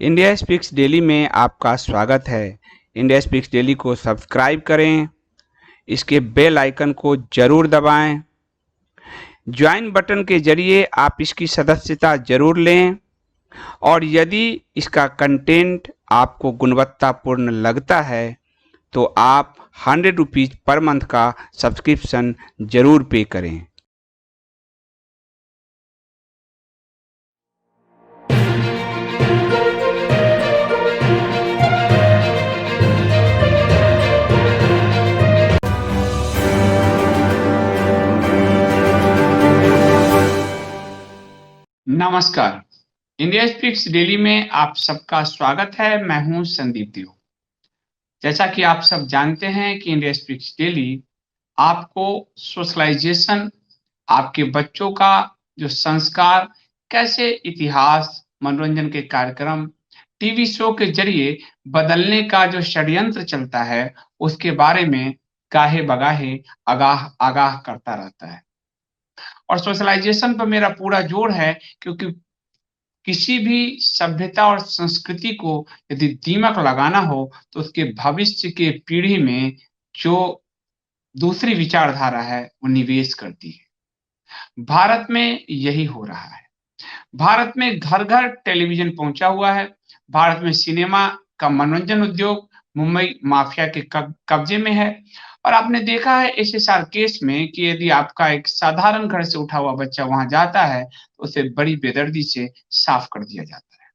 India speaks daily में आपका स्वागत है। इंडिया स्पीक्स डेली को सब्सक्राइब करें, इसके बेल आइकन को जरूर दबाएं। ज्वाइन बटन के जरिए आप इसकी सदस्यता जरूर लें और यदि इसका कंटेंट आपको गुणवत्तापूर्ण लगता है तो आप 100 रुपीज़ पर मंथ का सब्सक्रिप्शन जरूर पे करें। नमस्कार, इंडिया स्पीक्स डेली में आप सबका स्वागत है। मैं हूं संदीप दियो। जैसा कि आप सब जानते हैं कि इंडिया स्पीक्स डेली आपको सोशलाइजेशन, आपके बच्चों का जो संस्कार, कैसे इतिहास, मनोरंजन के कार्यक्रम, टीवी शो के जरिए बदलने का जो षड्यंत्र चलता है, उसके बारे में गाहे बगाहे आगाह आगाह करता रहता है। और सोशलाइजेशन पर मेरा पूरा जोर है, क्योंकि किसी भी सभ्यता और संस्कृति को यदि दीमक लगाना हो तो उसके भविष्य के पीढ़ी में जो दूसरी विचारधारा है वो निवेश करती है। भारत में यही हो रहा है। भारत में घर घर टेलीविजन पहुंचा हुआ है। भारत में सिनेमा का मनोरंजन उद्योग मुंबई माफिया के कब्जे में है। और आपने देखा है एसएसआर केस में कि यदि आपका एक साधारण घर से उठा हुआ बच्चा वहां जाता है तो उसे बड़ी बेदर्दी से साफ कर दिया जाता है।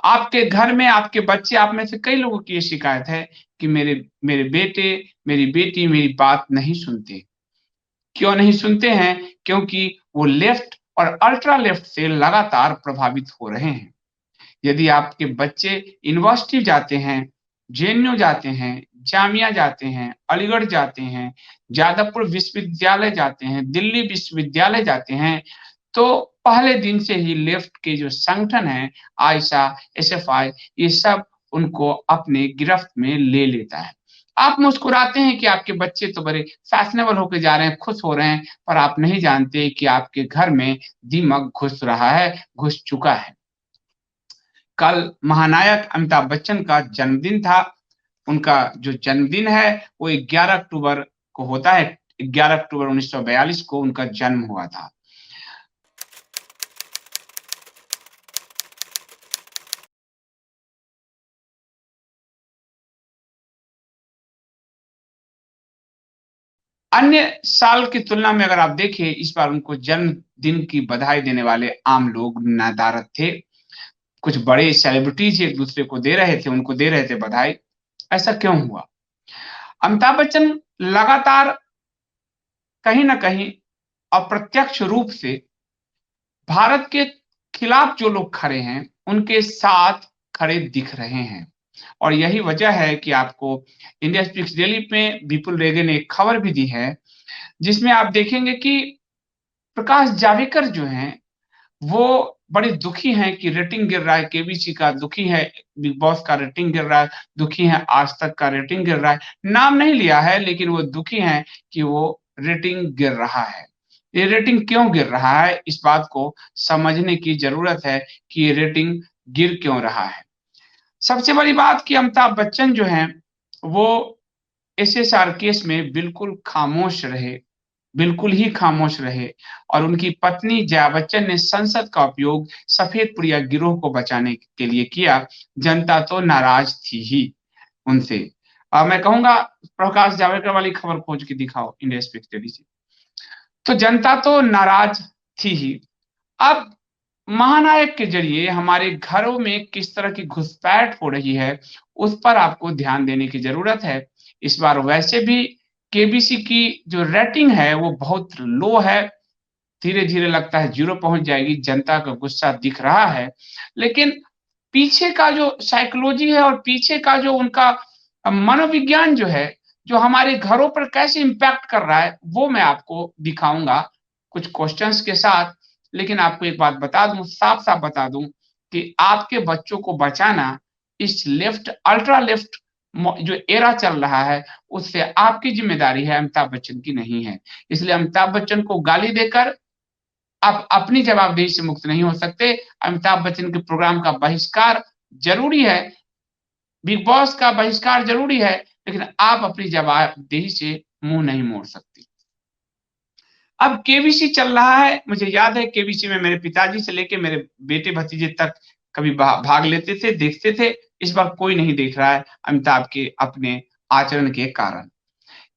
आपके घर में आपके बच्चे, आप में से कई लोगों की ये शिकायत है कि मेरे मेरे बेटे, मेरी बेटी मेरी बात नहीं सुनते। क्यों नहीं सुनते हैं? क्योंकि वो लेफ्ट और अल्ट्रा लेफ्ट से लगातार प्रभावित हो रहे हैं। यदि आपके बच्चे यूनिवर्सिटी जाते हैं, जेएनयू जाते हैं, जामिया जाते हैं, अलीगढ़ जाते हैं, जादवपुर विश्वविद्यालय जाते हैं, दिल्ली विश्वविद्यालय जाते हैं, तो पहले दिन से ही लेफ्ट के जो संगठन हैं, आयशा, एसएफआई, ये सब उनको अपने गिरफ्त में ले लेता है। आप मुस्कुराते हैं कि आपके बच्चे तो बड़े फैशनेबल होके जा रहे हैं, खुश हो रहे हैं, पर आप नहीं जानते कि आपके घर में दीमक घुस रहा है, घुस चुका है। कल महानायक अमिताभ बच्चन का जन्मदिन था। उनका जो जन्मदिन है वो 11 अक्टूबर को होता है। 11 अक्टूबर 1942 को उनका जन्म हुआ था। अन्य साल की तुलना में अगर आप देखें, इस बार उनको जन्मदिन की बधाई देने वाले आम लोग नदारद थे। कुछ बड़े सेलिब्रिटीज एक दूसरे को दे रहे थे, उनको दे रहे थे बधाई। ऐसा क्यों हुआ? अमिताभ बच्चन लगातार कहीं ना कहीं अप्रत्यक्ष रूप से भारत के खिलाफ जो लोग खड़े हैं उनके साथ खड़े दिख रहे हैं। और यही वजह है कि आपको इंडिया स्पीक्स डेली में विपुल रेगे ने एक खबर भी दी है, जिसमें आप देखेंगे कि प्रकाश जावड़ेकर जो हैं वो बड़े दुखी हैं कि रेटिंग गिर रहा है। केबीसी का दुखी है, बिग बॉस का रेटिंग गिर रहा है, दुखी है आज तक का रेटिंग गिर रहा है। नाम नहीं लिया है लेकिन वो दुखी हैं कि वो रेटिंग गिर रहा है। ये रेटिंग क्यों गिर रहा है, इस बात को समझने की जरूरत है कि ये रेटिंग गिर क्यों रहा है। सबसे बड़ी बात कि अमिताभ बच्चन जो हैं वो एसएसआर केस में बिल्कुल खामोश रहे, बिल्कुल ही खामोश रहे। और उनकी पत्नी जया बच्चन ने संसद का उपयोग सफेद पुड़िया गिरोह को बचाने के लिए किया। जनता तो नाराज थी ही उनसे। मैं कहूंगा प्रकाश जावड़ेकर वाली खबर खोज के दिखाओ इंडिया स्पीक्स टीवी से। तो जनता तो नाराज थी ही। अब महानायक के जरिए हमारे घरों में किस तरह की घुसपैठ हो रही है, उस पर आपको ध्यान देने की जरूरत है। इस बार वैसे भी केबीसी की जो रेटिंग है वो बहुत लो है। धीरे धीरे लगता है जीरो पहुंच जाएगी। जनता का गुस्सा दिख रहा है, लेकिन पीछे का जो साइकोलॉजी है और पीछे का जो उनका मनोविज्ञान जो है, जो हमारे घरों पर कैसे इम्पैक्ट कर रहा है, वो मैं आपको दिखाऊंगा कुछ क्वेश्चंस के साथ। लेकिन आपको एक बात बता दूं, साफ साफ बता दूं कि आपके बच्चों को बचाना इस लेफ्ट, अल्ट्रा लेफ्ट जो एरा चल रहा है, उससे आपकी जिम्मेदारी है, अमिताभ बच्चन की नहीं है। इसलिए अमिताभ बच्चन को गाली देकर आप अपनी जवाबदेही से मुक्त नहीं हो सकते। अमिताभ बच्चन के प्रोग्राम का बहिष्कार जरूरी है, बिग बॉस का बहिष्कार जरूरी है, लेकिन आप अपनी जवाबदेही से मुंह नहीं मोड़ सकते। अब केबीसी चल रहा है, मुझे याद है केबीसी में मेरे पिताजी से लेके मेरे बेटे भतीजे तक कभी भाग लेते थे, देखते थे। इस बार कोई नहीं देख रहा है अमिताभ के अपने आचरण के कारण।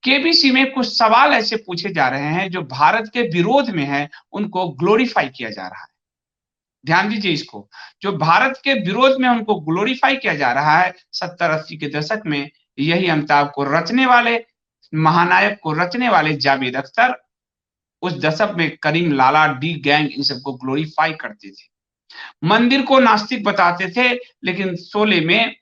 केबीसी में कुछ सवाल ऐसे पूछे जा रहे हैं जो भारत के विरोध में है, उनको ग्लोरीफाई किया जा रहा है। ध्यान दीजिए इसको, जो भारत के विरोध में उनको ग्लोरीफाई किया जा रहा है। 70-80 के दशक में यही अमिताभ को रचने वाले, महानायक को रचने वाले जावेद अख्तर उस दशक में करीम लाला, डी गैंग इन सबको ग्लोरीफाई करते थे। मंदिर को नास्तिक बताते थे, लेकिन शोले में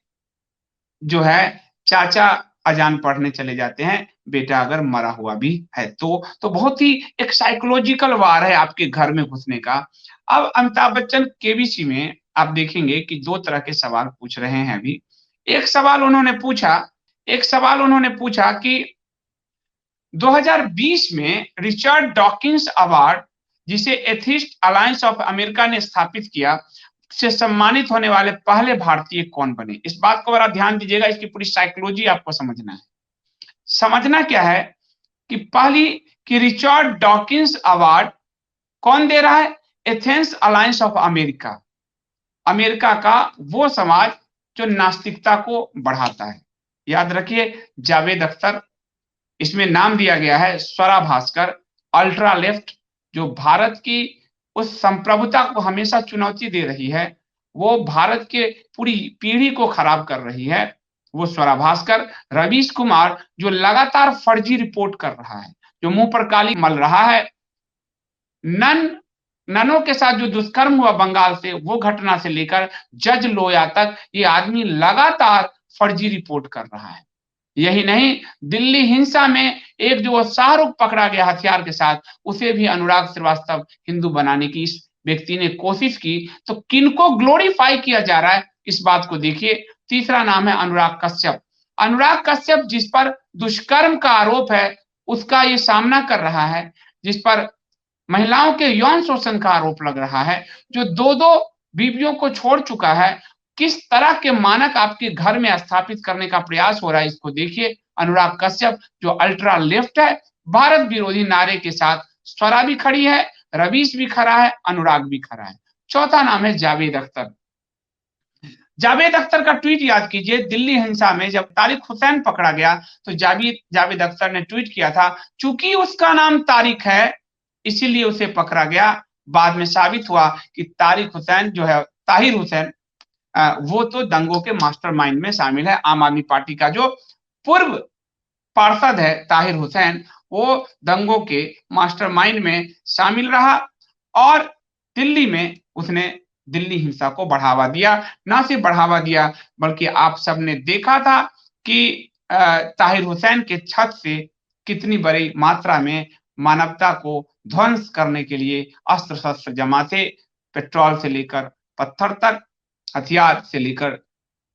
जो है चाचा अजान पढ़ने चले जाते हैं, बेटा अगर मरा हुआ भी है तो बहुत ही एक साइकोलॉजिकल वार है आपके घर में घुसने का। अब अमिताभ बच्चन केबीसी में आप देखेंगे कि 2 तरह के सवाल पूछ रहे हैं अभी। एक सवाल उन्होंने पूछा कि 2020 में रिचर्ड डॉकिंस अवार्ड, जिसे एथिस्ट अलायंस ऑफ अमेरिका ने स्थापित किया, से सम्मानित होने वाले पहले भारतीय कौन बने? इस बात को बड़ा ध्यान दीजिएगा, इसकी पूरी साइकोलॉजी आपको समझना है। समझना क्या है कि पहली कि रिचर्ड डॉकिंस अवार्ड कौन दे रहा है? Athens alliance of America, America का वो समाज जो नास्तिकता को बढ़ाता है। याद रखिए, जावेद अख्तर, इसमें नाम दिया गया है स्वरा भास्कर, अल्ट्रा लेफ्ट, जो भारत की उस संप्रभुता को हमेशा चुनौती दे रही है, वो भारत के पूरी पीढ़ी को खराब कर रही है, वो स्वरा भास्कर। रवीश कुमार, जो लगातार फर्जी रिपोर्ट कर रहा है, जो मुंह पर काली मल रहा है। ननों के साथ जो दुष्कर्म हुआ बंगाल से, वो घटना से लेकर जज लोया तक ये आदमी लगातार फर्जी रिपोर्ट कर रहा है। यही नहीं, दिल्ली हिंसा में एक जो शाहरुख पकड़ा गया हथियार के साथ, उसे भी अनुराग श्रीवास्तव हिंदू बनाने की इस व्यक्ति ने कोशिश की। तो किनको ग्लोरीफाई किया जा रहा है, इस बात को देखिए। तीसरा नाम है अनुराग कश्यप। अनुराग कश्यप जिस पर दुष्कर्म का आरोप है, उसका ये सामना कर रहा है, जिस पर महिलाओं के यौन शोषण का आरोप लग रहा है, जो 2-2 बीवियों को छोड़ चुका है। किस तरह के मानक आपके घर में स्थापित करने का प्रयास हो रहा है, इसको देखिए। अनुराग कश्यप जो अल्ट्रा लेफ्ट है, भारत विरोधी नारे के साथ स्वरा भी खड़ी है, रवीश भी खड़ा है, अनुराग भी खड़ा है। चौथा नाम है जावेद अख्तर। जावेद अख्तर का ट्वीट याद कीजिए, दिल्ली हिंसा में जब तारिक हुसैन पकड़ा गया, तो जावेद अख्तर ने ट्वीट किया था, चूंकि उसका नाम तारिक है इसीलिए उसे पकड़ा गया। बाद में साबित हुआ कि तारिक हुसैन जो है, ताहिर हुसैन, वो तो दंगों के मास्टरमाइंड में शामिल है। आम आदमी पार्टी का जो पूर्व पार्षद है ताहिर हुसैन, वो दंगों के मास्टरमाइंड में शामिल रहा और दिल्ली में उसने दिल्ली हिंसा को बढ़ावा दिया। ना सिर्फ बढ़ावा दिया, बल्कि आप सबने देखा था कि ताहिर हुसैन के छत से कितनी बड़ी मात्रा में मानवता को ध्वंस करने के लिए अस्त्र शस्त्र जमा थे, पेट्रोल से लेकर पत्थर तक, हथियार से लेकर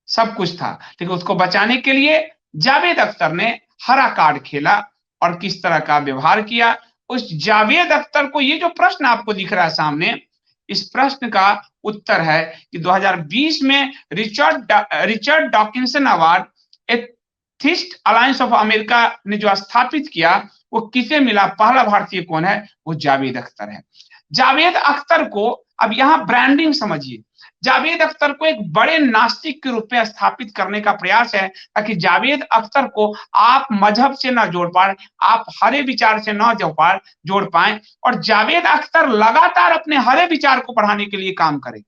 सब कुछ था। लेकिन उसको बचाने के लिए जावेद अख्तर ने हरा कार्ड खेला और किस तरह का व्यवहार किया। उस जावेद अख्तर को, ये जो प्रश्न आपको दिख रहा है सामने, इस प्रश्न का उत्तर है कि 2020 में Richard Dawkins award atheist alliance of America ने जो स्थापित किया, वो किसे मिला? पहला भारतीय कौन है? वो जावेद अख्तर है। जावेद अख्तर को अब यहां ब्रांडिंग समझिए, जावेद अख्तर को एक बड़े नास्तिक के रूप में स्थापित करने का प्रयास है, ताकि जावेद अख्तर को आप मजहब से ना जोड़ पाए, आप हरे विचार से ना जोड़ पाए, और जावेद अख्तर लगातार अपने हरे विचार को बढ़ाने के लिए काम करे।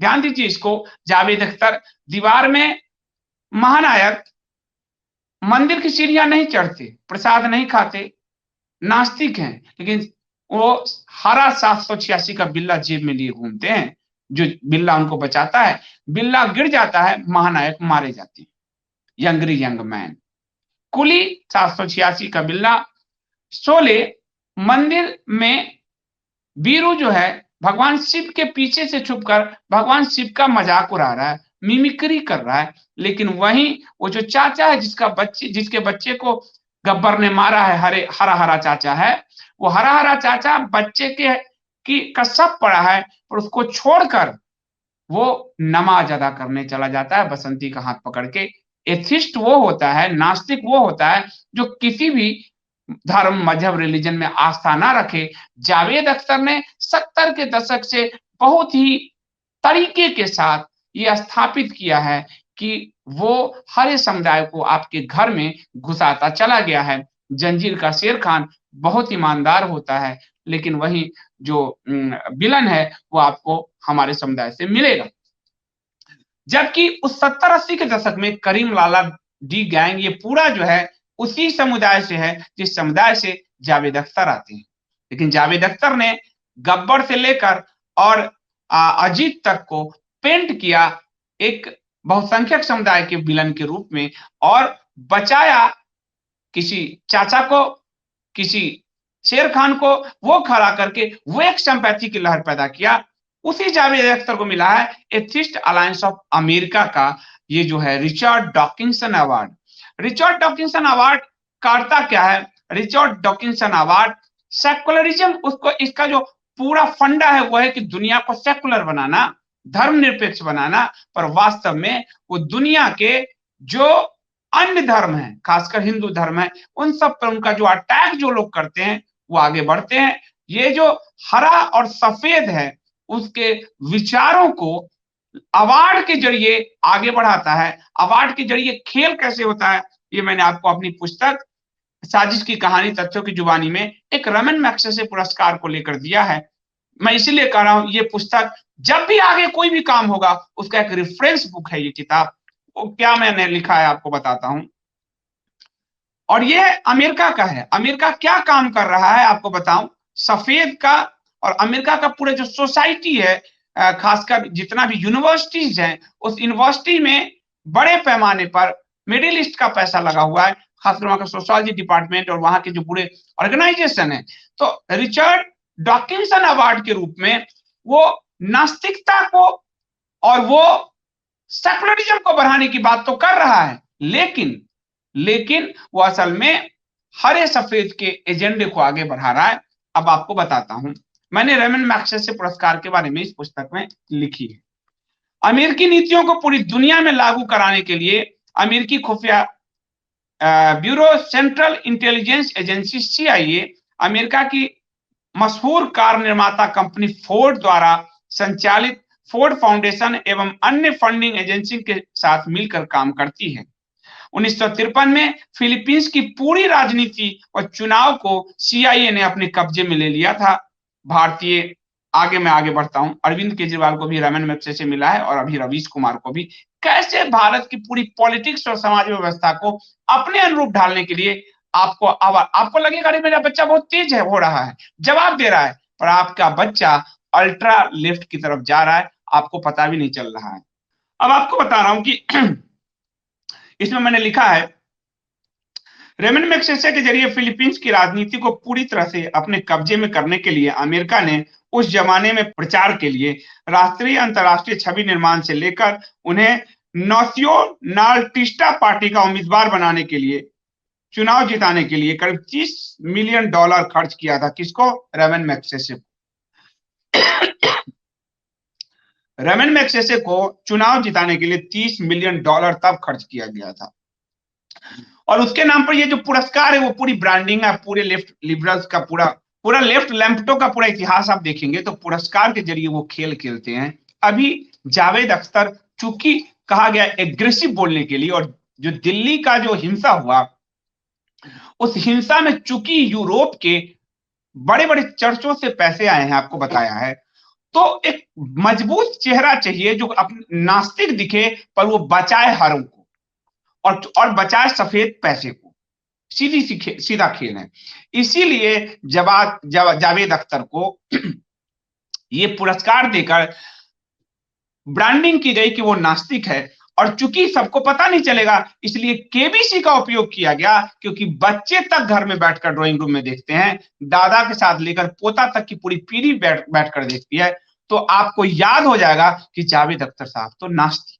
ध्यान दीजिए इसको, जावेद अख्तर दीवार में महानायक, मंदिर की सीढ़ियां नहीं चढ़ते, प्रसाद नहीं खाते, नास्तिक हैं, लेकिन वो हरा 786 का बिल्ला जेब में लिए घूमते हैं। जो बिल्ला उनको बचाता है, बिल्ला गिर जाता है, महानायक मारे जाते हैं। यंग मैन, कुली 786 का बिल्ला। शोले मंदिर में वीरू जो है, भगवान शिव के पीछे से छुपकर भगवान शिव का मजाक उड़ा रहा है, मिमिक्री कर रहा है। लेकिन वहीं वो जो चाचा है, जिसके बच्चे को गब्बर ने मारा है, हरा हरा चाचा है, वो हरा हरा चाचा बच्चे के कि कसब पड़ा है, और उसको छोड़कर वो नमाज अदा करने चला जाता है बसंती का हाथ पकड़ के। एथिस्ट वो होता है, नास्तिक वो होता है जो किसी भी धर्म, मजहब, रिलीजन में आस्था ना रखे। जावेद अख्तर ने 70 के दशक से बहुत ही तरीके के साथ ये स्थापित किया है कि वो हर एक समुदाय को आपके घर में घुसाता चला गया है। जंजीर का शेर खान बहुत ईमानदार होता है, लेकिन वही जो विलन है वो आपको हमारे समुदाय से मिलेगा। जबकि उस 70-80 के दशक में करीम लाला डी गैंग ये पूरा जो है उसी समुदाय से है जिस समुदाय से जावेद अख्तर आते हैं। लेकिन जावेद अख्तर ने गब्बर से लेकर और अजीत तक को पेंट किया एक बहुसंख्यक समुदाय के विलन के रूप में, और बचाया किसी चाचा को, किसी शेर खान को, वो खड़ा करके वो एक सिंपैथी की लहर पैदा किया। उसी जावेद अख्तर को मिला है एथिस्ट अलायंस ऑफ अमेरिका का ये जो है Richard Dawkins award. Richard Dawkins award करता क्या है? रिचर्ड डॉकिंसन अवार्ड सेकुलरिज्म, उसको इसका जो पूरा फंडा है वो है कि दुनिया को सेकुलर बनाना, धर्मनिरपेक्ष बनाना, पर वास्तव में वो दुनिया के जो अन्य धर्म है, खासकर हिंदू धर्म है, उन सब पर उनका जो अटैक जो लोग करते हैं वो आगे बढ़ते हैं। ये जो हरा और सफेद है उसके विचारों को अवार्ड के जरिए आगे बढ़ाता है। अवार्ड के जरिए खेल कैसे होता है ये मैंने आपको अपनी पुस्तक साजिश की कहानी तथ्यों की जुबानी में एक रमन मैग्सेसे पुरस्कार को लेकर दिया है। मैं इसीलिए कह रहा हूं ये पुस्तक जब भी आगे कोई भी काम होगा उसका एक रेफरेंस बुक है ये किताब। वो क्या मैंने लिखा है आपको बताता हूं। और ये अमेरिका का है। अमेरिका क्या काम कर रहा है आपको बताऊं। सफेद का और अमेरिका का पूरे जो सोसाइटी है, खासकर जितना भी यूनिवर्सिटीज हैं, उस यूनिवर्सिटी में बड़े पैमाने पर मिडिल ईस्ट का पैसा लगा हुआ है, खासकर वहां का सोशियोलॉजी डिपार्टमेंट और वहां के जो पूरे ऑर्गेनाइजेशन है। तो रिचर्ड डॉकिंसन अवार्ड के रूप में वो नास्तिकता को और वो सेकुलरिज्म को बढ़ाने की बात तो कर रहा है, लेकिन वो असल में हरे सफेद के एजेंडे को आगे बढ़ा रहा है। अब आपको बताता हूं, मैंने रेमन मैग्सेसे पुरस्कार के बारे में इस पुस्तक में लिखी है। अमेरिकी नीतियों को पूरी दुनिया में लागू कराने के लिए अमेरिकी खुफिया bureau central intelligence agency CIA, America की मशहूर कार निर्माता कंपनी फोर्ड द्वारा संचालित फोर्ड फाउंडेशन एवं अन्य फंडिंग एजेंसी के साथ मिलकर काम करती है। 1953 में फिलीपींस की पूरी राजनीति और चुनाव को CIA ने अपने कब्जे में ले लिया था। भारतीय मैं आगे बढ़ता हूं। अरविंद केजरीवाल को भी रमन मैग्सेसे मिला है और अभी रवीश कुमार को भी। कैसे भारत की पूरी पॉलिटिक्स और समाज व्यवस्था को अपने अनुरूप ढालने के लिए आपको लगेगा अरे मेरा बच्चा बहुत तेज है, हो रहा है, जवाब दे रहा है, पर आपका बच्चा अल्ट्रा लेफ्ट की तरफ जा रहा है, आपको पता भी नहीं चल रहा है। अब आपको बता रहा हूं कि इसमें मैंने लिखा है रेमन मैग्सेसे के जरिए फिलीपींस की राजनीति को पूरी तरह से अपने कब्जे में करने के लिए अमेरिका ने उस जमाने में प्रचार के लिए राष्ट्रीय अंतर्राष्ट्रीय छवि निर्माण से लेकर उन्हें नाcionalista पार्टी का उम्मीदवार बनाने के लिए, चुनाव जिताने के लिए करीब $30 मिलियन खर्च किया था। किसको? रेमन मैग्सेसे को। रेमन मैग्सेसे को चुनाव जिताने के लिए $30 मिलियन तब खर्च किया गया था। और उसके नाम पर ये जो पुरस्कार है वो पूरी ब्रांडिंग है, पूरे लेफ्ट लिबरल्स का पूरा लेफ्ट लैंपटो का पूरा इतिहास आप देखेंगे तो पुरस्कार के जरिए वो खेल खेलते हैं। अभी जावेद अख्तर चूंकि कहा गया एग्रेसिव बोलने के लिए, और जो दिल्ली का जो हिंसा हुआ उस हिंसा में चूंकि यूरोप के बड़े बड़े चर्चों से पैसे आए हैं, आपको बताया है, तो एक मजबूत चेहरा चाहिए जो नास्तिक दिखे पर वो बचाए हरों को और बचाए सफेद पैसे को। सीधा खेल है। इसीलिए जावेद अख्तर को ये पुरस्कार देकर ब्रांडिंग की गई कि वो नास्तिक है, और चूंकि सबको पता नहीं चलेगा इसलिए केबीसी का उपयोग किया गया, क्योंकि बच्चे तक घर में बैठकर ड्राइंग रूम में देखते हैं, दादा के साथ लेकर पोता तक की पूरी पीढ़ी बैठकर देखती है, तो आपको याद हो जाएगा कि जावेद अख्तर साहब तो नास्तिक।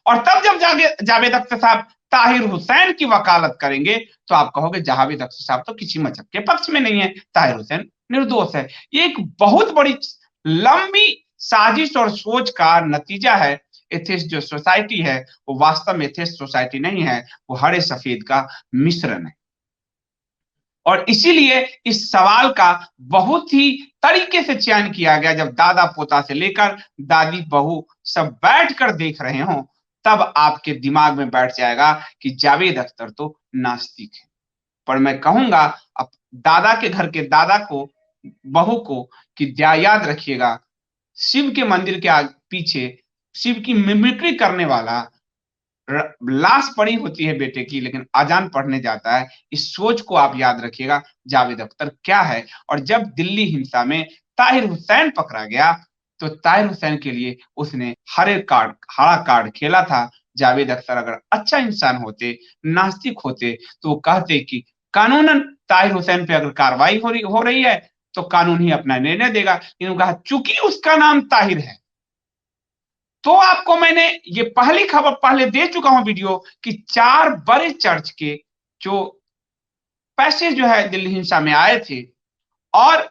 और तब जब जावेद अख्तर साहब ताहिर हुसैन की वकालत करेंगे तो आप कहोगे जावेद अख्तर साहब तो किसी मजहब के पक्ष में नहीं है, ताहिर हुसैन निर्दोष है। ये एक बहुत बड़ी लंबी साजिश और सोच का नतीजा है। एथिस्ट जो सोसाइटी है वो वास्तव में एथिस्ट सोसाइटी नहीं है, वो हरे सफेद का मिश्रण है। और इसीलिए इस सवाल का बहुत ही तरीके से चयन किया गया। जब दादा पोता से लेकर दादी बहू सब बैठकर देख रहे हो तब आपके दिमाग में बैठ जाएगा कि जावेद अख्तर तो नास्तिक है। पर मैं कहूंगा अब दादा के घर के दादा को, बहू को, कि याद रखिएगा, शिव के मंदिर के पीछे शिव की मिमिक्री करने वाला लाश पड़ी होती है बेटे की, लेकिन अजान पढ़ने जाता है। इस सोच को आप याद रखिएगा, जावेद अख्तर क्या है। और जब दिल्ली हिंसा में ताहिर हुसैन पकड़ा गया तो ताहिर हुसैन के लिए उसने हरा कार्ड खेला था। जावेद अख्तर अगर अच्छा इंसान होते, नास्तिक होते, तो वो कहते कि कानूनन ताहिर हुसैन पे अगर कार्रवाई हो रही है तो कानून ही अपना निर्णय देगा। इन्होंने कहा चूंकि उसका नाम ताहिर है, तो आपको मैंने ये पहली खबर पहले दे चुका हूं वीडियो कि 4 बड़े चर्च के जो पैसे जो है दिल्ली हिंसा में आए थे, और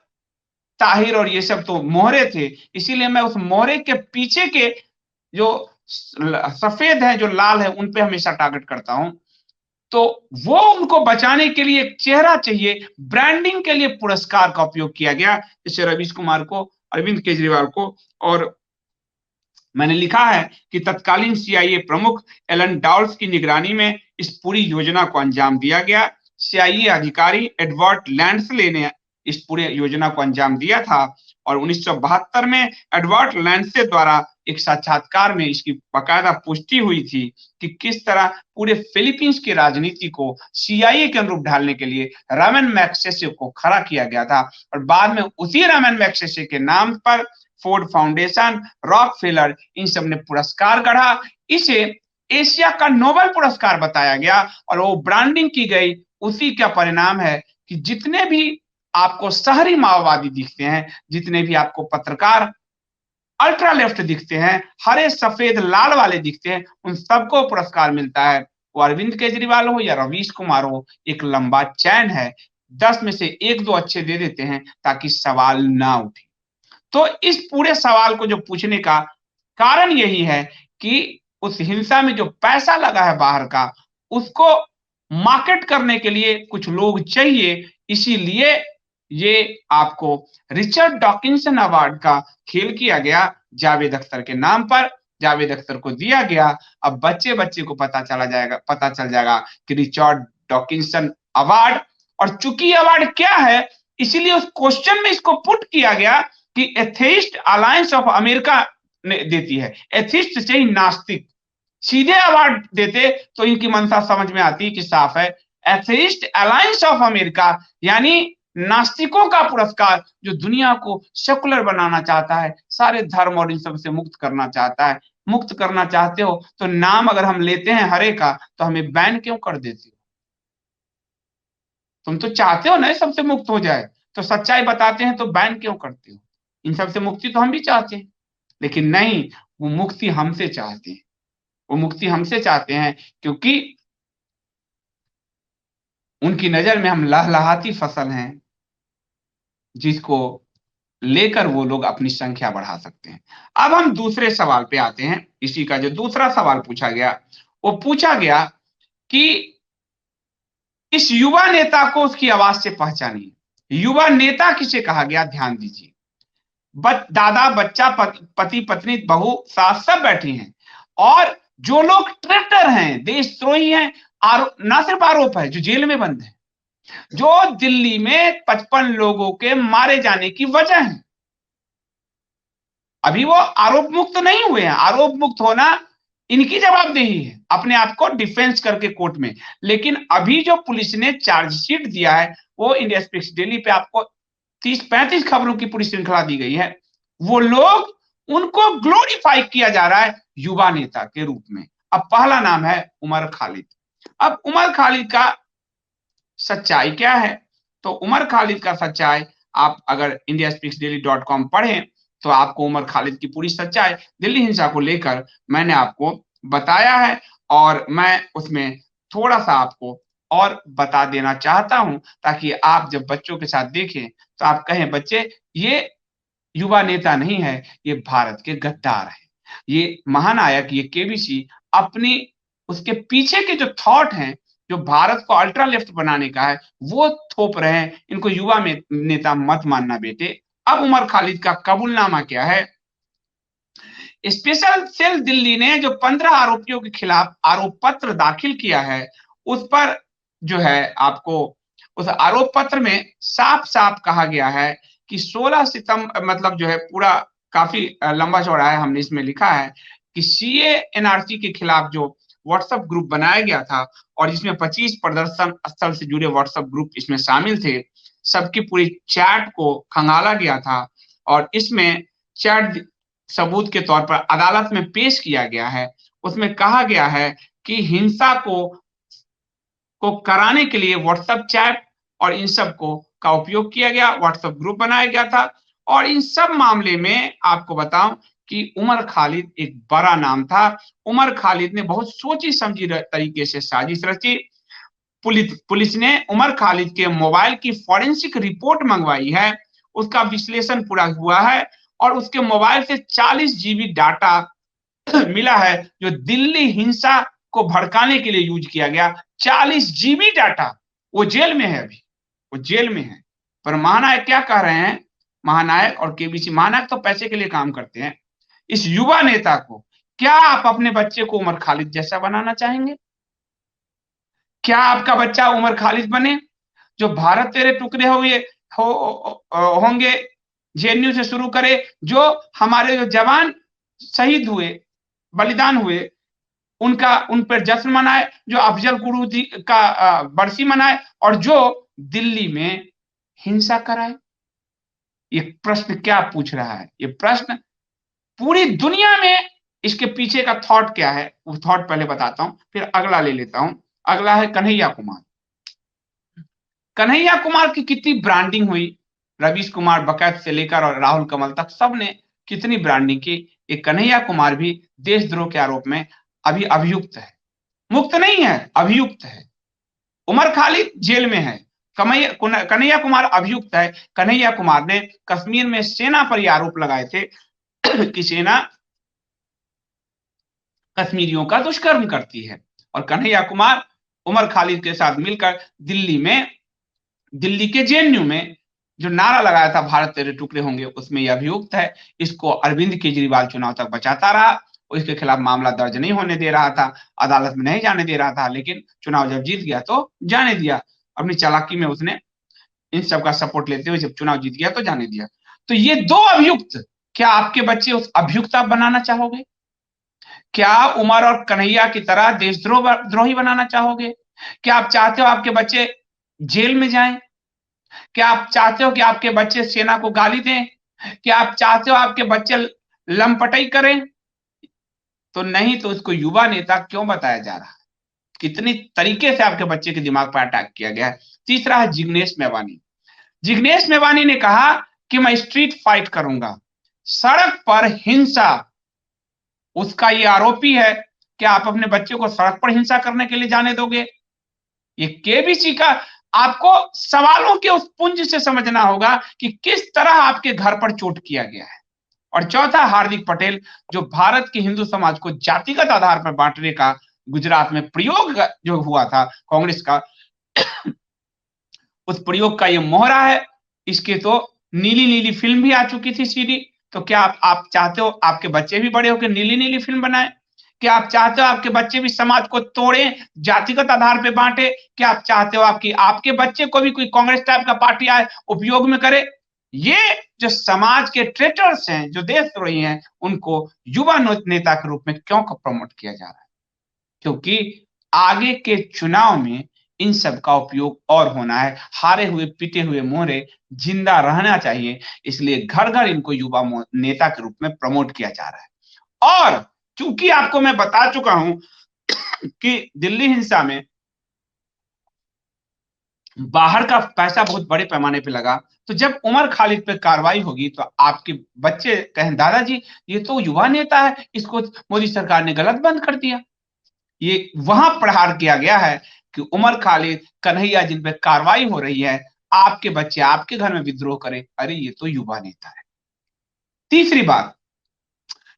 ताहिर और ये सब तो मोहरे थे, इसीलिए मैं उस मोहरे के पीछे के जो सफेद है, जो लाल है, उन पे हमेशा टारगेट करता हूं। तो वो उनको बचाने के लिए एक चेहरा चाहिए, ब्रांडिंग के लिए पुरस्कार का उपयोग किया गया, जैसे रवीश कुमार को, अरविंद केजरीवाल को। और मैंने लिखा है कि तत्कालीन सीआईए प्रमुख एलन डाउल्स की निगरानी में इस पूरी योजना को अंजाम दिया गया। सीआईए अधिकारी एडवर्ड लैंडसले ने इस पूरे योजना को अंजाम दिया था और 1972 में एडवर्ड लैंडसे द्वारा एक साक्षात्कार में इसकी बाकायदा पुष्टि हुई थी कि किस तरह पूरे फिलीपींस की राजनीति को सीआईए के अनुरूप ढालने के लिए रामन मैग्सेसे को खड़ा किया गया था। और बाद में उसी रामन मैग्सेसे के नाम पर फोर्ड फाउंडेशन, रॉकफेलर, इन सब ने पुरस्कार गढ़ा। इसे एशिया का नोबेल पुरस्कार बताया गया और वो ब्रांडिंग की गई। उसी का परिणाम है कि जितने भी आपको शहरी माओवादी दिखते हैं, जितने भी आपको पत्रकार अल्ट्रा लेफ्ट दिखते हैं, हरे सफेद लाल वाले दिखते हैं, उन सबको पुरस्कार मिलता है। वो अरविंद केजरीवाल हो या रवीश कुमार हो, एक लंबा चैन है। 10 में से 1-2 अच्छे दे देते हैं ताकि सवाल ना उठे। तो इस पूरे सवाल को जो पूछने का कारण यही है कि उस हिंसा में जो पैसा लगा है बाहर का, उसको मार्केट करने के लिए कुछ लोग चाहिए। इसीलिए ये आपको रिचर्ड डॉकिंसन अवार्ड का खेल किया गया जावेद अख्तर के नाम पर। जावेद अख्तर को दिया गया। अब बच्चे को पता चल जाएगा कि रिचर्ड डॉकिंसन अवार्ड, और चूंकि अवार्ड क्या है, इसीलिए उस क्वेश्चन में इसको पुट किया गया कि एथेइस्ट अलायंस ऑफ अमेरिका देती है। एथिस्ट से ही नास्तिक, सीधे अवार्ड देते तो इनकी मंशा समझ में आती कि साफ है। एथेइस्ट अलायंस ऑफ अमेरिका यानी नास्तिकों का पुरस्कार, जो दुनिया को सेकुलर बनाना चाहता है, सारे धर्म और इन सब से मुक्त करना चाहता है। मुक्त करना चाहते हो तो नाम अगर हम लेते हैं हरे का तो हमें बैन क्यों कर देते हो? तुम तो चाहते हो ना सबसे मुक्त हो जाए, तो सच्चाई बताते हैं तो बैन क्यों करते हो? इन सब से मुक्ति तो हम भी चाहते हैं, लेकिन नहीं, वो मुक्ति हमसे चाहते हैं। वो मुक्ति हमसे चाहते हैं क्योंकि उनकी नजर में हम लहलहाती फसल हैं, जिसको लेकर वो लोग अपनी संख्या बढ़ा सकते हैं। अब हम दूसरे सवाल पे आते हैं। इसी का जो दूसरा सवाल पूछा गया, वो पूछा गया कि इस युवा नेता को उसकी आवाज से पहचानिए। युवा नेता किसे कहा गया, ध्यान दीजिए। दादा, बच्चा, पति, पत्नी, बहू, सास सब बैठी हैं, और जो लोग ट्रेटर हैं, देशद्रोही हैं, ना सिर्फ आरोप है, जो जेल में बंद है, जो दिल्ली में 55 लोगों के मारे जाने की वजह है। अभी वो आरोप मुक्त नहीं हुए हैं। आरोप मुक्त होना इनकी जवाबदेही है, अपने आप को डिफेंस करके कोर्ट में। लेकिन अभी जो पुलिस ने चार्जशीट दिया है, वो इंडिया स्पीक्स डेली पे आपको 30-35 खबरों की पूरी श्रृंखला दी गई है। वो लोग, उनको ग्लोरीफाई किया जा रहा है युवा नेता के रूप में। अब पहला नाम है उमर खालिद। अब उमर खालिद का सच्चाई क्या है? तो उमर खालिद का सच्चाई आप अगर indiaspeaksdaily.com पढ़ें तो आपको उमर खालिद की पूरी सच्चाई दिल्ली हिंसा को लेकर मैंने आपको बताया है और मैं उसमें थोड़ा-सा आपको और बता देना चाहता हूँ, ताकि आप जब बच्चों के साथ देखें, तो आप कहें बच्चे ये युवा नेता नहीं है, ये भारत के गद्दार हैं। ये महानायक, ये केबीसी अपनी उसके पीछे के जो थॉट हैं, जो भारत को अल्ट्रा लेफ्ट बनाने का है, वो थोप रहे हैं। इनको युवा में नेता मत मानना बेटे। अब उमर खालिद का कबूलनामा क्या है? स्पेशल सेल दिल्ली ने जो 15 आरोपियों के खिलाफ आरोप पत्र दाखिल किया है, उस पर जो है आपको उस आरोप पत्र में साफ-साफ कहा गया है कि 16 सितंबर मतलब जो है पूरा काफ़ी लंबा चौड़ा है, हमने इसमें लिखा है कि सीए एनआरसी के खिलाफ जो व्हाट्सएप ग्रुप बनाया गया था और जिसमें 25 प्रदर्शन स्थल से जुड़े व्हाट्सएप ग्रुप इसमें शामिल थे, सबकी पूरी चैट को खंगाला गया था और इसमें चैट सबूत के तौर पर अदालत में पेश किया गया है। उसमें कहा गया है कि हिंसा को कराने के लिए व्हाट्सएप चैट और इन सब को का उपयोग किया गया, व्हाट्सएप ग्रुप बनाया गया था और इन सब मामले में आपको बताऊँ कि उमर खालिद एक बड़ा नाम था। उमर खालिद ने बहुत सोची-समझी तरीके से साजिश रची। पुलिस ने उमर खालिद के मोबाइल की फोरेंसिक रिपोर्ट मंगवाई है, उसका विश्लेषण पूरा हुआ है और उसके मोबाइल से 40 जीबी डाटा मिला है, जो दिल्ली हिंसा को भड़काने के लिए यूज किया गया। 40 जीबी डाटा, वो जेल में है अभी, वो जेल में है। पर महानायक क्या कह रहे हैं? महानायक और केबीसी, महानायक तो पैसे के लिए काम करते हैं। इस युवा नेता को, क्या आप अपने बच्चे को उमर खालिद जैसा बनाना चाहेंगे? क्या आपका बच्चा उमर खालिद बने? जो भारत तेरे टुकड़े हुए होंगे, जेएनयू से शुरू करे, जो हमारे जो जवान शहीद हुए, बलिदान हुए, उनका उन पर जश्न मनाए, जो अफजल गुरु जी का बरसी मनाए और जो दिल्ली में हिंसा कराए। ये प्रश्न क्या पूछ रहा है? ये प्रश्न पूरी दुनिया में इसके पीछे का थॉट क्या है? वो थॉट पहले बताता हूँ, फिर अगला ले लेता हूँ। अगला है कन्हैया कुमार। कन्हैया कुमार की कितनी ब्रांडिंग हुई, रवीश कुमार बकैत से लेकर और राहुल कमल तक सबने कितनी ब्रांडिंग की। ये कन्हैया कुमार भी देशद्रोह के आरोप में अभी अभियुक्त है, मुक्त नहीं है, अभियुक्त है। उमर खालिद जेल में है, कन्हैया कुमार अभियुक्त है। कन्हैया कुमार ने कश्मीर में सेना पर यह आरोप लगाए थे कि सेना कश्मीरियों का दुष्कर्म करती है और कन्हैया कुमार उमर खालिद के साथ मिलकर दिल्ली के जेएनयू में जो नारा लगाया था भारत तेरे टुकड़े होंगे, उसमें यह अभियुक्त है। इसको अरविंद केजरीवाल चुनाव तक बचाता रहा और इसके खिलाफ मामला दर्ज नहीं होने दे रहा था, अदालत में नहीं जाने दे रहा था, लेकिन चुनाव जब जीत गया तो जाने दिया। अपनी चालाकी में उसने इन सबका सपोर्ट लेते हुए जब चुनाव जीत गया तो जाने दिया। तो ये दो अभियुक्त, क्या आपके बच्चे उस अभियुक्त आप बनाना चाहोगे? क्या उमर और कन्हैया की तरह देशद्रोही बनाना चाहोगे? क्या आप चाहते हो आपके बच्चे जेल में जाएं? क्या आप चाहते हो कि आपके बच्चे सेना को गाली दें? क्या आप चाहते हो आपके बच्चे लंपटई करें? तो नहीं, तो उसको युवा नेता क्यों बताया जा रहा है? कितनी तरीके से आपके बच्चे के दिमाग पर अटैक किया गया है। तीसरा है जिग्नेश मेवानी। जिग्नेश मेवानी ने कहा कि मैं स्ट्रीट फाइट करूंगा, सड़क पर हिंसा, उसका ये आरोपी है। क्या आप अपने बच्चे को सड़क पर हिंसा करने के लिए जाने दोगे? ये केबीसी का आपको सवालों के उस पुंज से समझना होगा कि किस तरह आपके घर पर चोट किया गया है। और चौथा, हार्दिक पटेल, जो भारत के हिंदू समाज को जातिगत आधार पर बांटने का गुजरात में प्रयोग जो हुआ था कांग्रेस का, उस प्रयोग का ये मोहरा है। इसके तो नीली नीली फिल्म भी आ चुकी थी सीडी। तो क्या आप चाहते हो आपके बच्चे भी बड़े होकर नीली नीली फिल्म बनाए? क्या आप चाहते हो आपके बच्चे भी समाज को तोड़े, जातिगत आधार पे बांटे? क्या आप चाहते हो आपकी आपके बच्चे को भी कोई कांग्रेस टाइप का पार्टी आए उपयोग में करे? ये जो समाज के ट्रेटर्स हैं, जो देशद्रोही हैं, उनको युवा नेता के रूप में क्यों प्रमोट किया जा रहा है? क्योंकि आगे के चुनाव में इन सब का उपयोग और होना है। हारे हुए पीटे हुए मोहरे जिंदा रहना चाहिए, इसलिए घर घर इनको युवा नेता के रूप में प्रमोट किया जा रहा है। और चूंकि आपको मैं बता चुका हूं कि दिल्ली हिंसा में बाहर का पैसा बहुत बड़े पैमाने पे लगा, तो जब उमर खालिद पे कार्रवाई होगी तो आपके बच्चे कहें दादाजी ये तो युवा नेता है, इसको मोदी सरकार ने गलत बंद कर दिया। ये वहां प्रहार किया गया है कि उमर खालिद, कन्हैया जिन पे कार्रवाई हो रही है, आपके बच्चे आपके घर में विद्रोह करें, अरे ये तो युवा नेता है। तीसरी बात,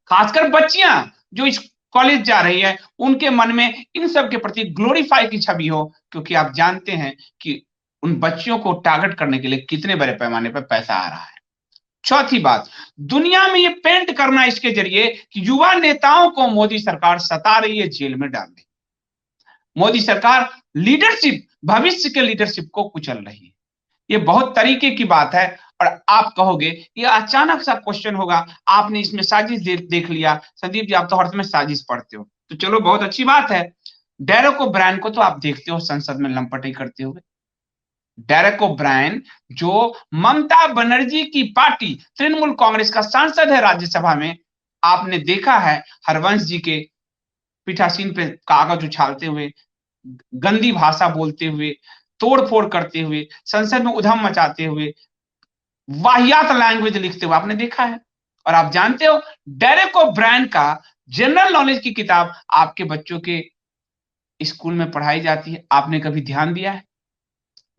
खासकर बच्चियां जो इस कॉलेज जा रही है, उनके मन में इन सब के प्रति ग्लोरीफाई की छवि हो, क्योंकि आप जानते हैं कि उन बच्चियों को टारगेट करने के लिए कितने बड़े पैमाने पर पैसा आ रहा है। चौथी बात, दुनिया में ये पेंट करना इसके जरिए कि युवा नेताओं को मोदी सरकार सता रही है, जेल में डाल रही है। मोदी सरकार लीडरशिप, भविष्य के लीडरशिप को कुचल रही है। ये बहुत तरीके की बात है। और आप कहोगे ये अचानक सा क्वेश्चन होगा, आपने इसमें साजिश देख लिया। संदीप जी, आप तो हर समय साजिश पढ़ते हो, तो चलो बहुत अच्छी बात है। डेरेक ओब्रायन को तो आप देखते हो संसद में लंपटाई करते हुए। डेरेक ओब्रायन जो ममता बनर्जी की पार्टी तृणमूल कांग्रेस का सांसद है राज्यसभा में, आपने देखा है हरवंश जी के पीठासीन पे कागज उछालते हुए, गंदी भाषा बोलते हुए, तोड़-फोड़ करते हुए, संसद में उधम मचाते हुए, वाहियात लैंग्वेज लिखते हुए आपने देखा है। और आप जानते हो डेरेक ओब्रायन का जनरल नॉलेज की किताब आपके बच्चों के स्कूल में पढ़ाई जाती है, आपने कभी ध्यान दिया है?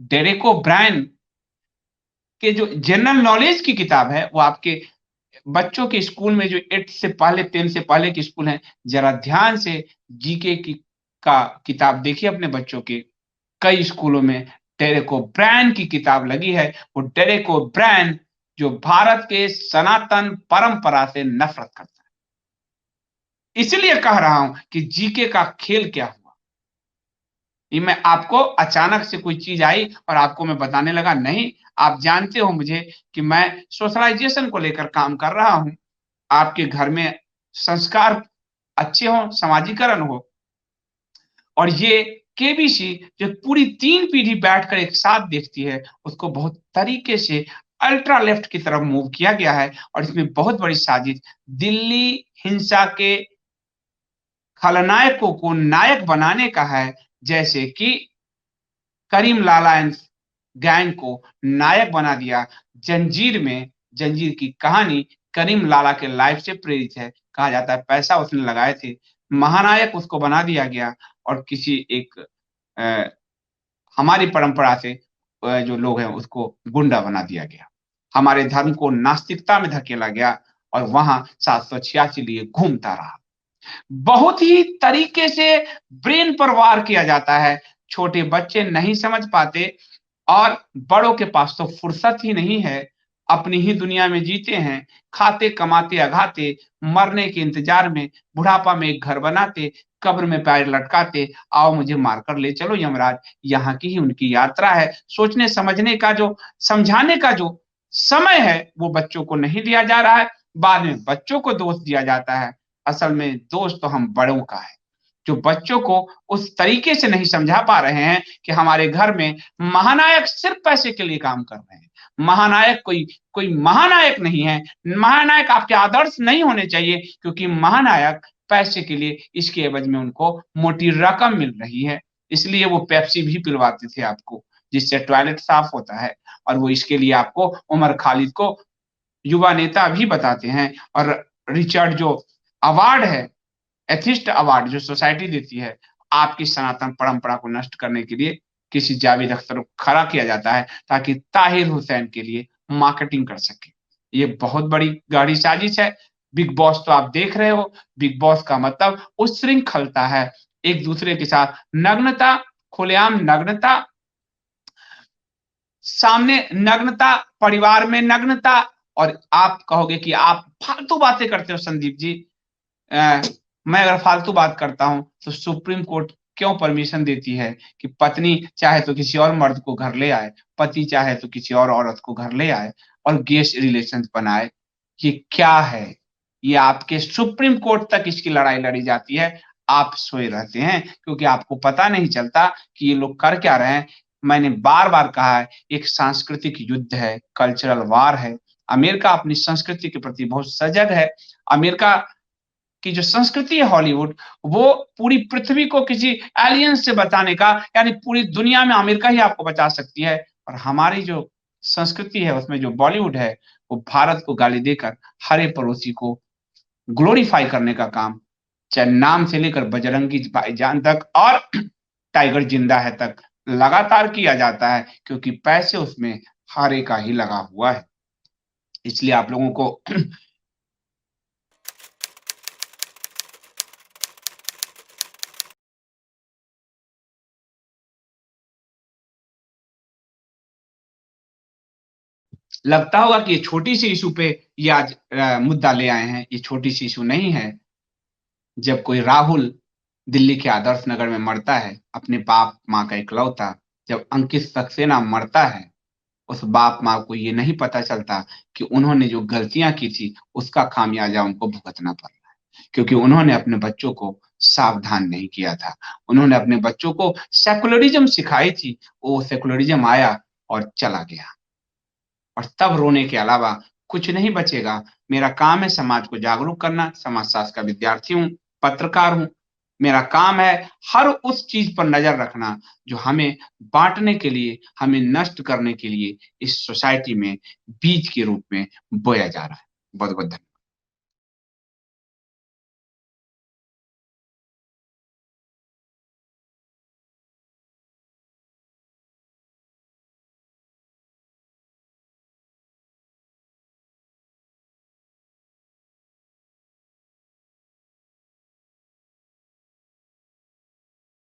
डेरेक ओब्रायन के जो जनरल नॉलेज की किताब है, वो आपके बच्चों के स्कूल में जो 8 से पहले 10 से पहले के स्कूल हैं, जरा ध्यान से जीके की का किताब देखिए अपने बच्चों के। कई स्कूलों में डेरेक ओब्रायन की किताब लगी है। वो डेरेक ओब्रायन जो भारत के सनातन परंपरा से नफरत करता है। इसलिए कह रहा हूं कि जीके का खेल क्या हुआ। ये मैं आपको अचानक से कोई चीज आई और आपको मैं बताने लगा नहीं। आप जानते हो मुझे कि मैं सोशलाइजेशन को लेकर काम कर रहा हूं। आपके घर में संस्कार अच्छे हों, समाजीकरण हो, और ये केबीसी जो पूरी 3 पीढ़ी बैठकर एक साथ देखती है, उसको बहुत तरीके से अल्ट्रा लेफ्ट की तरफ मूव किया गया है। और इसमें बहुत बड़ी साजिश दिल्ली हिंसा के खलनायकों को नायक बनाने का है, जैसे कि करीम लाला एंड गैंग को नायक बना दिया। जंजीर में, जंजीर की कहानी करीम लाला के लाइफ से प्रेरित है। कहा जाता है पैसा उसने लगाए थे, महानायक उसको बना दिया गया। और किसी एक अ, हमारी परंपरा से जो लोग हैं उसको गुंडा बना दिया गया। हमारे धर्म को नास्तिकता में धकेला गया और वहां 786 लिए घूमता रहा। बहुत ही तरीके से ब्रेन पर वार किया जाता है। छोटे बच्चे नहीं समझ पाते और बड़ों के पास तो फुर्सत ही नहीं है, अपनी ही दुनिया में जीते हैं, खाते कमाते अघाते, मरने के इंतजार में, बुढ़ापा में एक घर बनाते, कब्र में पैर लटकाते, आओ मुझे मारकर ले चलो यमराज। यहाँ की ही उनकी यात्रा है। सोचने समझने का जो, समझाने का जो समय है वो बच्चों को नहीं दिया जा रहा है। बाद में बच्चों को दोष दिया जाता है, असल में दोष तो हम बड़ों का है, जो बच्चों को उस तरीके से नहीं समझा पा रहे हैं कि हमारे घर में महानायक सिर्फ पैसे के लिए काम कर रहे हैं। महानायक कोई कोई महानायक नहीं है। महानायक आपके आदर्श नहीं होने चाहिए, क्योंकि महानायक पैसे के लिए इसके एवज में उनको मोटी रकम मिल रही है। इसलिए वो पेप्सी भी पिलवाते थे आपको, जिससे टॉयलेट साफ होता है। और वो इसके लिए आपको उमर खालिद को युवा नेता भी बताते हैं। और रिचर्ड जो अवार्ड है, एथिस्ट अवार्ड जो सोसाइटी देती है, आपकी सनातन परंपरा को नष्ट करने के लिए किसी जावेद अख्तर को खड़ा किया जाता है, ताकि ताहिर हुसैन के लिए मार्केटिंग कर सके। ये बहुत बड़ी गाढ़ी साजिश है। बिग बॉस तो आप देख रहे हो, बिग बॉस का मतलब उच्छृंखलता है, एक दूसरे के साथ नग्नता, खुलेआम नग्नता, सामने नग्नता, परिवार में नग्नता। और आप कहोगे कि आप फालतू बातें करते हो संदीप जी। अ, मैं अगर फालतू बात करता हूं तो सुप्रीम कोर्ट क्यों परमिशन देती है कि पत्नी चाहे तो किसी और मर्द को घर ले आए, पति चाहे तो किसी और औरत को घर ले आए और गेस्ट रिलेशन बनाए? ये क्या है? ये आपके सुप्रीम कोर्ट तक इसकी लड़ाई लड़ी जाती है। आप सोए रहते हैं क्योंकि आपको पता नहीं चलता कि ये लोग कर क्या रहे हैं। मैंने बार-बार कहा है, एक सांस्कृतिक युद्ध है, कल्चरल वार है। अमेरिका अपनी संस्कृति के प्रति बहुत सजग है। अमेरिका की जो संस्कृति है हॉलीवुड, वो पूरी पृथ्वी को किसी एलियन से बचाने का, यानी पूरी दुनिया में अमेरिका ही आपको बचा सकती है। और हमारी जो संस्कृति है उसमें जो बॉलीवुड है, वो भारत को गाली देकर हर एक पड़ोसी को ग्लोरीफाई करने का काम, चाहे नाम से लेकर बजरंगी भाईजान तक और टाइगर जिंदा है तक लगातार किया जाता है, क्योंकि पैसे उसमें हर एक का ही लगा हुआ है। इसलिए आप लोगों को लगता होगा कि ये छोटी सी इशू पे ये आज मुद्दा ले आए हैं। ये छोटी सी इशू नहीं है। जब कोई राहुल दिल्ली के आदर्श नगर में मरता है, अपने बाप माँ का इकलौता, जब अंकित सक्सेना मरता है, उस बाप माँ को ये नहीं पता चलता कि उन्होंने जो गलतियां की थी उसका खामियाजा उनको भुगतना पड़ रहा है, क्योंकि उन्होंने अपने बच्चों को सावधान नहीं किया था। उन्होंने अपने बच्चों को सेकुलरिज्म सिखाई थी, वो सेकुलरिज्म आया और चला गया, और तब रोने के अलावा कुछ नहीं बचेगा। मेरा काम है समाज को जागरूक करना, समाजशास्त्र का विद्यार्थी हूँ, पत्रकार हूँ। मेरा काम है हर उस चीज पर नजर रखना जो हमें बांटने के लिए, हमें नष्ट करने के लिए इस सोसाइटी में बीज के रूप में बोया जा रहा है। बहुत बहुत धन्यवाद।